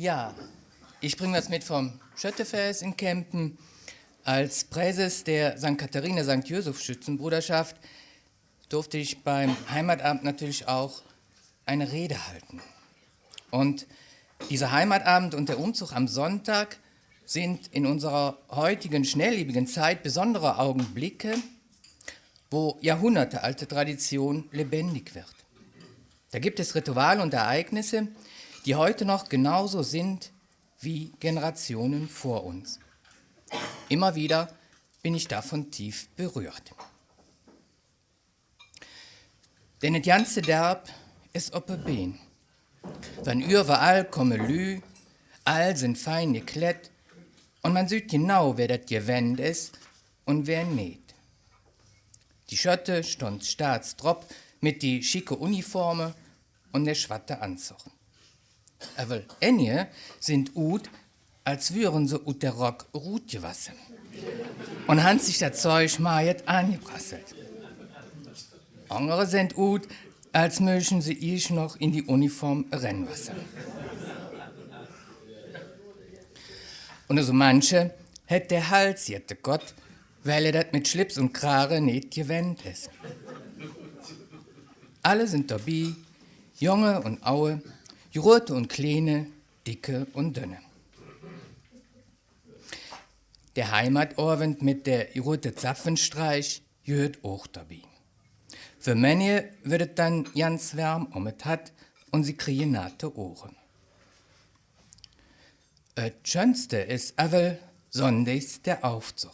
Ja, ich bringe was mit vom Schöttefest in Kempen. Als Präses der St. Katharina St. Joseph Schützenbruderschaft durfte ich beim Heimatabend natürlich auch eine Rede halten. Und dieser Heimatabend und der Umzug am Sonntag sind in unserer heutigen schnelllebigen Zeit besondere Augenblicke, wo jahrhundertealte Tradition lebendig wird. Da gibt es Rituale und Ereignisse, die heute noch genauso sind wie Generationen vor uns. Immer wieder bin ich davon tief berührt. Denn et ganze Derb ist oppe Been. Van überall komme Lü, all sind fein geklätt und man sieht genau, wer das Gewand ist und wer nicht. Die Schötte stund staatsdropp mit die schicke Uniforme und der schwatte Anzug. Aber einige sind ut, als würden sie ut der Rock rut gewassen und han sich das Zeug mal jetzt angeprasselt. Andere sind ut, als möchten sie ich noch in die Uniform rennwassen. Und so manche hätt der Hals jette Gott, weil das mit Schlips und Krare nicht gewend ist. Alle sind dabei, Junge und Aue, Große und Kleine, Dicke und Dünne. Der Heimatorwend mit der rote Zapfenstreich gehört auch dabei. Für manche wird es dann ganz warm es hat und sie kriegen natte Ohren. Das Schönste ist aber sonntags der Aufzug.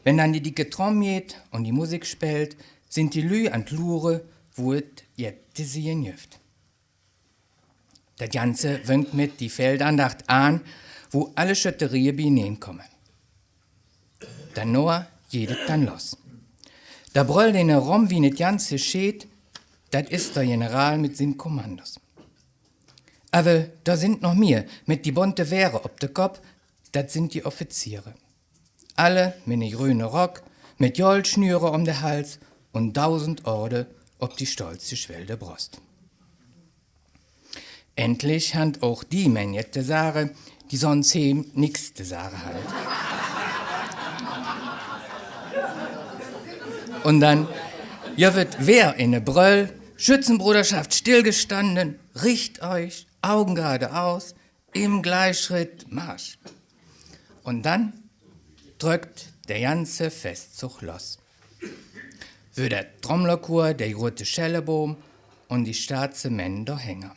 Wenn dann die dicke Trommel geht und die Musik spielt, sind die Lü an Lure, wo es jetzt sehen jüft. Das Ganze winkt mit die Feldandacht an, wo alle Schötterien hineinkommen. Dann nur jedet dann los. Da brüllt den rum, wie net Ganze steht, das ist der General mit sin Kommandos. Aber da sind noch mehr, mit die bunte Wehre ob de Kopf, das sind die Offiziere. Alle mit ne grüne Rock, mit Jollschnüre um den Hals und 1000 Orde ob die stolze schwelde Brust. Endlich hand auch die Menjette Sare, die sonst hem nix de Sare halt. Und dann, ja wird wer in ne Bröll, Schützenbruderschaft stillgestanden, richt euch, Augen geradeaus, im Gleichschritt Marsch. Und dann drückt der ganze Festzug los. Für der Trommlerchor der rote Schellebohm und die schwarze Männer Hänger.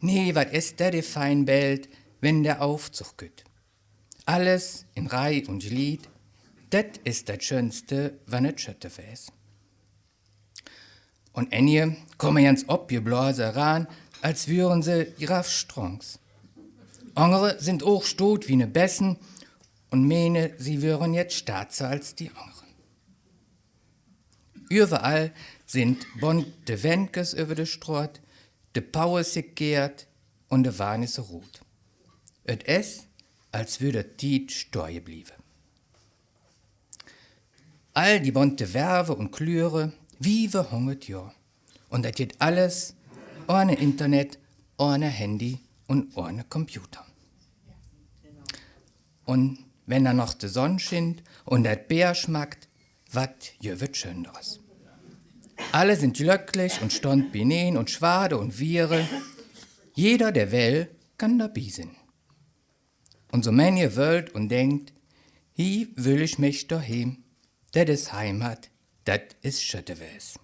Nee, wat ist der de fein Welt, wenn der Aufzug geht? Alles in Reih und Glied, det ist das Schönste, wann et Schöttefest. Und einige kommen ganz obgeblasen ran, als würden sie Giraffe Strongs. Andere sind auch stot wie ne Bessen und meine, sie wären jetzt stärker als die anderen. Überall sind bunte Wendkes über de Strott, de Paue sich gehrt und de Wahn ist rot. Et es, als würde Tiet steu bliebe. All die bunte Werve und Klüre, wie verhungert ja. Und das geht alles ohne Internet, ohne Handy und ohne Computer. Und wenn da noch die Sonne scheint und das Bär schmeckt, wat wird Schöneres. Alle sind glücklich und stund benehen und schwade und Viere. Jeder der Welt kann dabei sein. Und so manche wölt und denkt, hier will ich mich daheim, das ist Heimat, das ist Schöttefest.